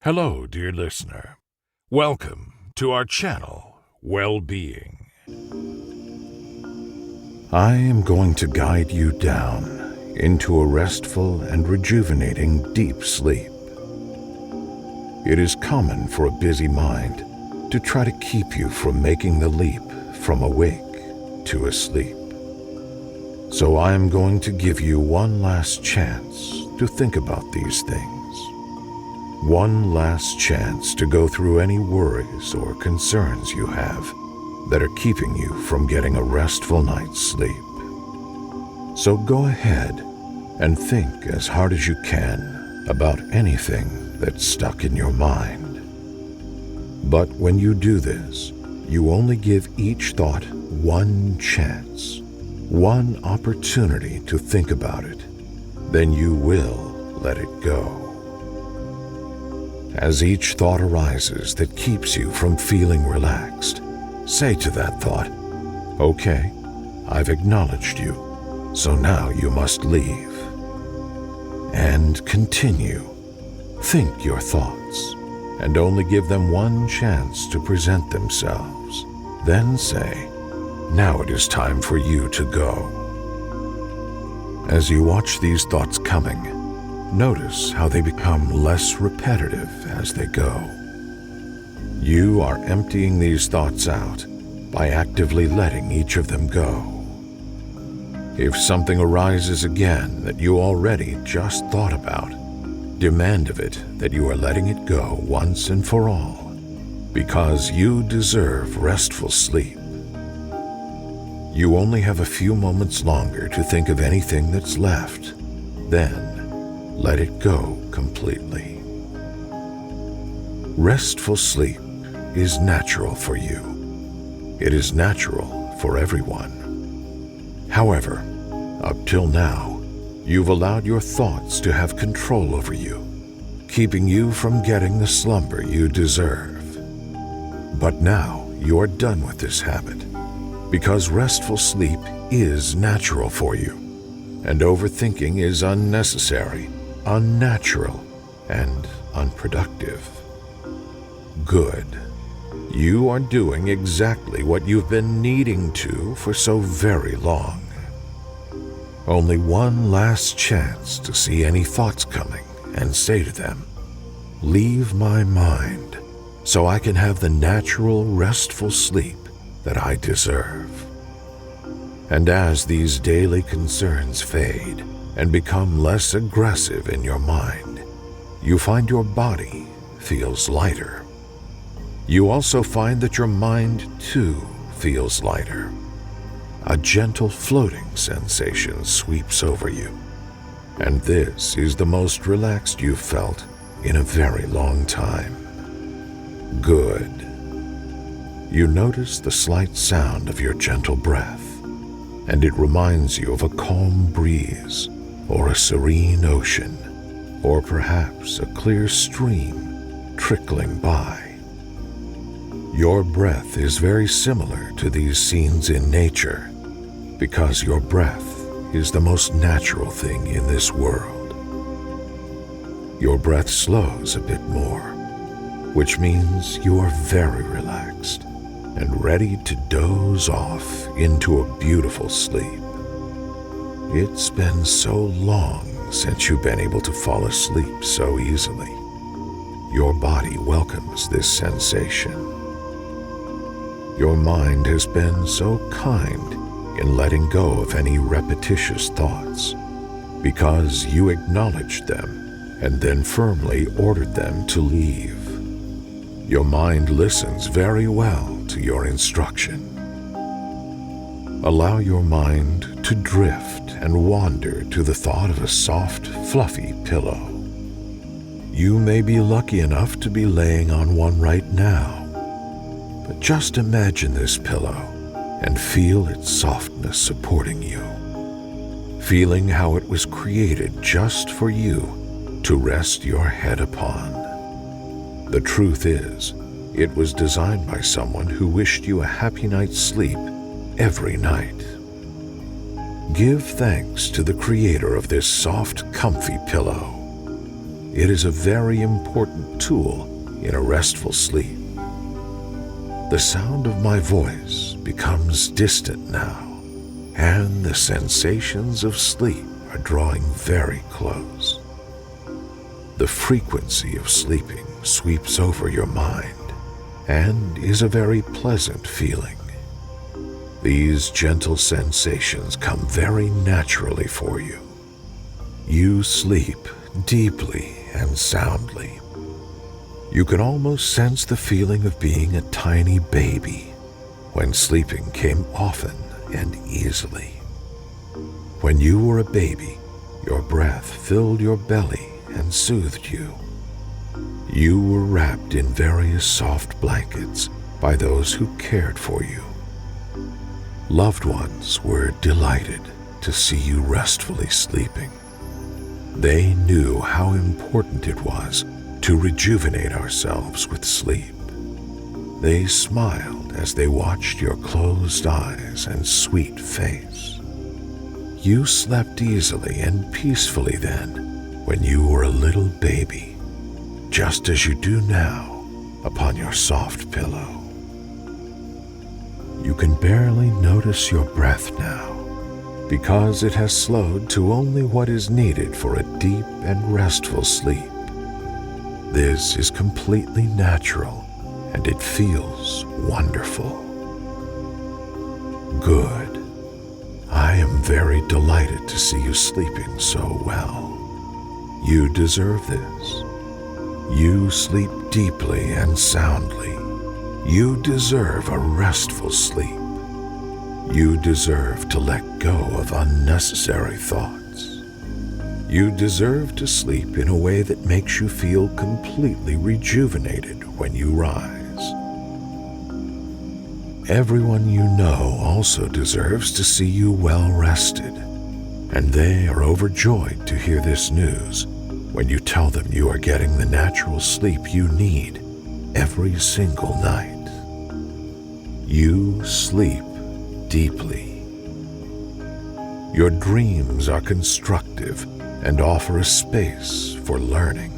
Hello, dear listener. Welcome to our channel, Well-Being. I am going to guide you down into a restful and rejuvenating deep sleep. It is common for a busy mind to try to keep you from making the leap from awake to asleep. So I am going to give you one last chance to think about these things. One last chance to go through any worries or concerns you have that are keeping you from getting a restful night's sleep. So go ahead and think as hard as you can about anything that's stuck in your mind. But when you do this, you only give each thought one chance, one opportunity to think about it. Then you will let it go. As each thought arises that keeps you from feeling relaxed, say to that thought, "Okay, I've acknowledged you, so now you must leave." And continue. Think your thoughts, and only give them one chance to present themselves. Then say, "Now it is time for you to go." As you watch these thoughts coming, notice how they become less repetitive as they go. You are emptying these thoughts out by actively letting each of them go. If something arises again that you already just thought about, demand of it that you are letting it go once and for all, because you deserve restful sleep. You only have a few moments longer to think of anything that's left. Then, let it go completely. Restful sleep is natural for you. It is natural for everyone. However, up till now, you've allowed your thoughts to have control over you, keeping you from getting the slumber you deserve. But now you're done with this habit, because restful sleep is natural for you, and overthinking is unnecessary, unnatural, and unproductive. Good. You are doing exactly what you've been needing to for so very long. Only one last chance to see any thoughts coming and say to them, "Leave my mind so I can have the natural, restful sleep that I deserve." And as these daily concerns fade and become less aggressive in your mind, you find your body feels lighter. You also find that your mind, too, feels lighter. A gentle floating sensation sweeps over you, and this is the most relaxed you've felt in a very long time. Good. You notice the slight sound of your gentle breath, and it reminds you of a calm breeze, or a serene ocean, or perhaps a clear stream trickling by. Your breath is very similar to these scenes in nature, because your breath is the most natural thing in this world. Your breath slows a bit more, which means you are very relaxed and ready to doze off into a beautiful sleep. It's been so long since you've been able to fall asleep so easily. Your body welcomes this sensation. Your mind has been so kind in letting go of any repetitious thoughts, because you acknowledged them and then firmly ordered them to leave. Your mind listens very well to your instruction. Allow your mind to drift and wander to the thought of a soft, fluffy pillow. You may be lucky enough to be laying on one right now, but just imagine this pillow and feel its softness supporting you, feeling how it was created just for you to rest your head upon. The truth is, it was designed by someone who wished you a happy night's sleep every night. Give thanks to the creator of this soft, comfy pillow. it is a very important tool in a restful sleep. The sound of my voice becomes distant now, and the sensations of sleep are drawing very close. The frequency of sleeping sweeps over your mind and is a very pleasant feeling. These gentle sensations come very naturally for you. You sleep deeply and soundly. You can almost sense the feeling of being a tiny baby when sleeping came often and easily. When you were a baby, your breath filled your belly and soothed you. You were wrapped in various soft blankets by those who cared for you. Loved ones were delighted to see you restfully sleeping. They knew how important it was to rejuvenate ourselves with sleep. They smiled as they watched your closed eyes and sweet face. You slept easily and peacefully then when you were a little baby, just as you do now upon your soft pillow. You can barely notice your breath now because it has slowed to only what is needed for a deep and restful sleep. This is completely natural and it feels wonderful. Good. I am very delighted to see you sleeping so well. You deserve this. You sleep deeply and soundly. You deserve a restful sleep. You deserve to let go of unnecessary thoughts. You deserve to sleep in a way that makes you feel completely rejuvenated when you rise. Everyone you know also deserves to see you well rested, and they are overjoyed to hear this news when you tell them you are getting the natural sleep you need every single night. You sleep deeply. Your dreams are constructive and offer a space for learning.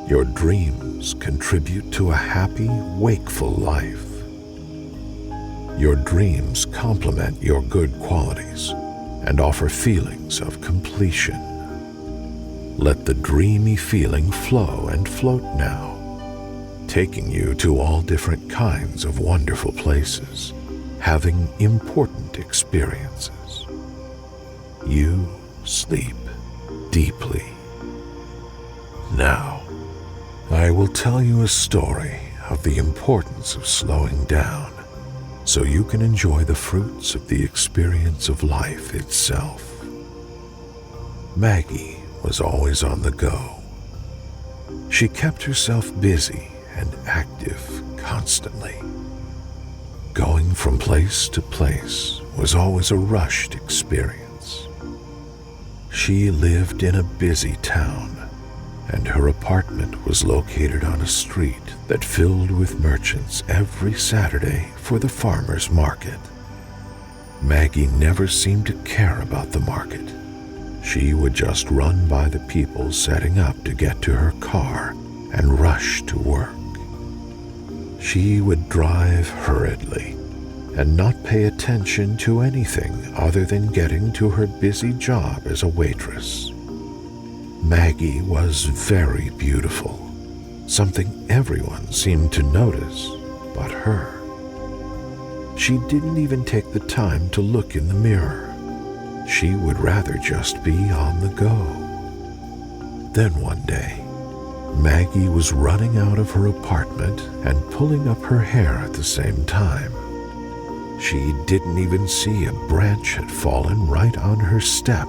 Your dreams contribute to a happy, wakeful life. Your dreams complement your good qualities and offer feelings of completion. Let the dreamy feeling flow and float now, taking you to all different kinds of wonderful places, having important experiences. You sleep deeply. Now, I will tell you a story of the importance of slowing down so you can enjoy the fruits of the experience of life itself. Maggie was always on the go. She kept herself busy and active constantly. Going from place to place was always a rushed experience. She lived in a busy town, and her apartment was located on a street that filled with merchants every Saturday for the farmers' market. Maggie never seemed to care about the market. She would just run by the people setting up to get to her car and rush to work. She would drive hurriedly and not pay attention to anything other than getting to her busy job as a waitress. Maggie was very beautiful, something everyone seemed to notice but her. She didn't even take the time to look in the mirror. She would rather just be on the go. Then one day, Maggie was running out of her apartment and pulling up her hair at the same time. She didn't even see a branch had fallen right on her step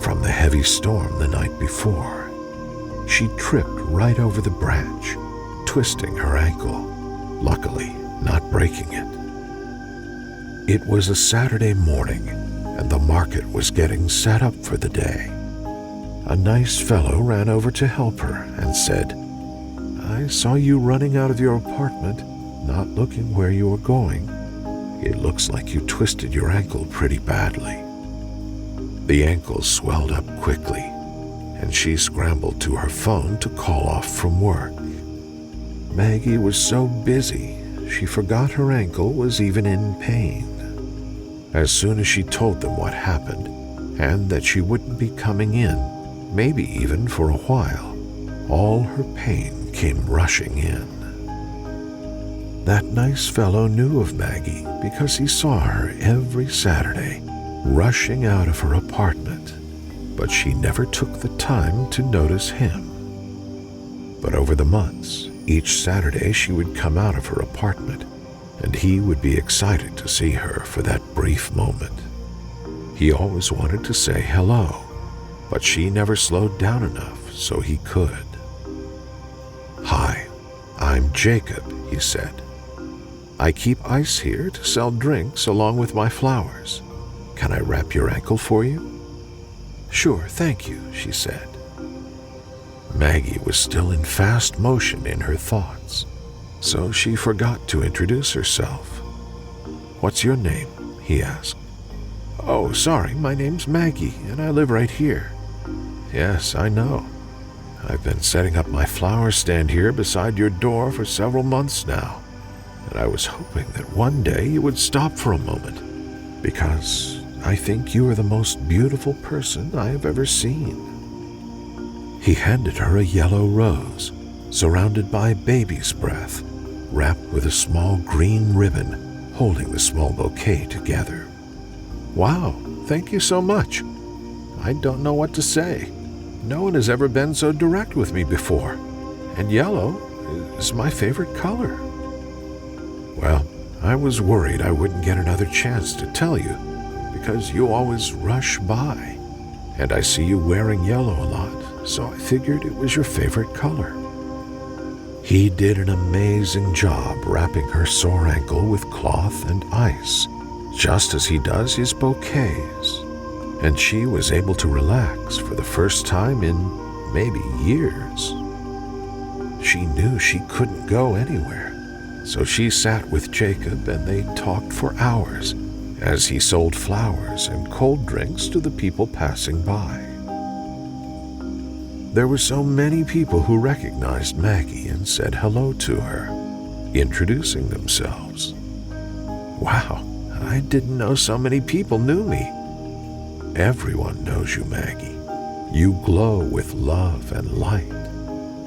from the heavy storm the night before. She tripped right over the branch, twisting her ankle, luckily not breaking it. It was a Saturday morning, and the market was getting set up for the day. A nice fellow ran over to help her and said, "I saw you running out of your apartment, not looking where you were going. It looks like you twisted your ankle pretty badly." The ankle swelled up quickly, and she scrambled to her phone to call off from work. Maggie was so busy, she forgot her ankle was even in pain. As soon as she told them what happened, and that she wouldn't be coming in, maybe even for a while, all her pain came rushing in. That nice fellow knew of Maggie because he saw her every Saturday, rushing out of her apartment, but she never took the time to notice him. But over the months, each Saturday she would come out of her apartment, and he would be excited to see her for that brief moment. He always wanted to say hello, but she never slowed down enough so he could. "Hi, I'm Jacob," he said. "I keep ice here to sell drinks along with my flowers. Can I wrap your ankle for you?" "Sure, thank you," she said. Maggie was still in fast motion in her thoughts, so she forgot to introduce herself. "What's your name?" he asked. "Oh, sorry, my name's Maggie, and I live right here." "Yes, I know. I've been setting up my flower stand here beside your door for several months now, and I was hoping that one day you would stop for a moment, because I think you are the most beautiful person I have ever seen." He handed her a yellow rose, surrounded by baby's breath, wrapped with a small green ribbon, holding the small bouquet together. "Wow, thank you so much. I don't know what to say. No one has ever been so direct with me before, and yellow is my favorite color." "Well, I was worried I wouldn't get another chance to tell you, because you always rush by, and I see you wearing yellow a lot, so I figured it was your favorite color." He did an amazing job wrapping her sore ankle with cloth and ice, just as he does his bouquets, and she was able to relax for the first time in maybe years. She knew she couldn't go anywhere, so she sat with Jacob and they talked for hours as he sold flowers and cold drinks to the people passing by. There were so many people who recognized Maggie and said hello to her, introducing themselves. "Wow, I didn't know so many people knew me." "Everyone knows you, Maggie. You glow with love and light.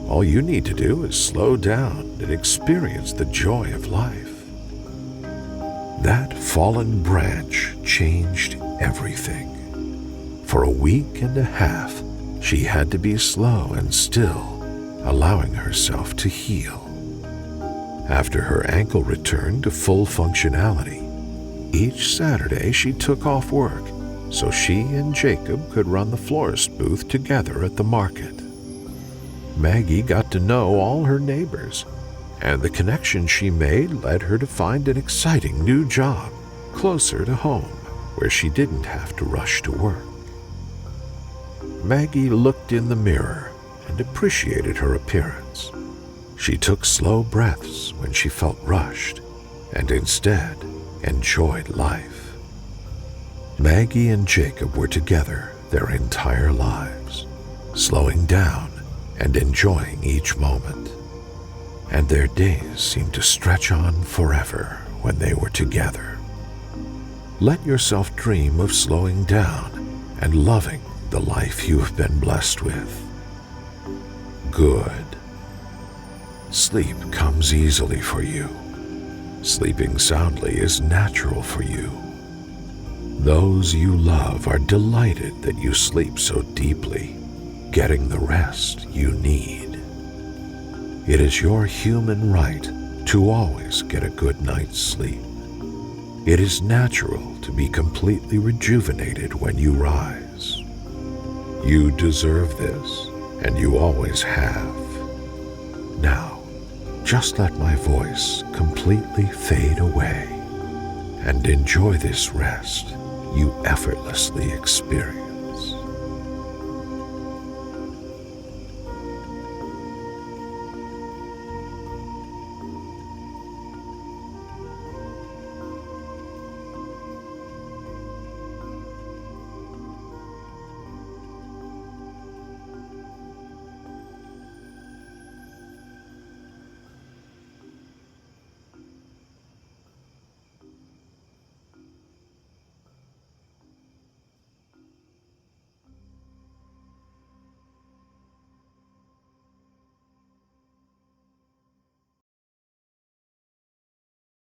All you need to do is slow down and experience the joy of life." That fallen branch changed everything. For a week and a half, she had to be slow and still, allowing herself to heal. After her ankle returned to full functionality, each Saturday she took off work so she and Jacob could run the florist booth together at the market. Maggie got to know all her neighbors, and the connection she made led her to find an exciting new job closer to home, where she didn't have to rush to work. Maggie looked in the mirror and appreciated her appearance. She took slow breaths when she felt rushed and instead enjoyed life. Maggie and Jacob were together their entire lives, slowing down and enjoying each moment. And their days seemed to stretch on forever when they were together. Let yourself dream of slowing down and loving the life you have been blessed with. Good. Sleep comes easily for you. Sleeping soundly is natural for you. Those you love are delighted that you sleep so deeply, getting the rest you need. It is your human right to always get a good night's sleep. It is natural to be completely rejuvenated when you rise. You deserve this, and you always have. Now, just let my voice completely fade away and enjoy this rest you effortlessly experience.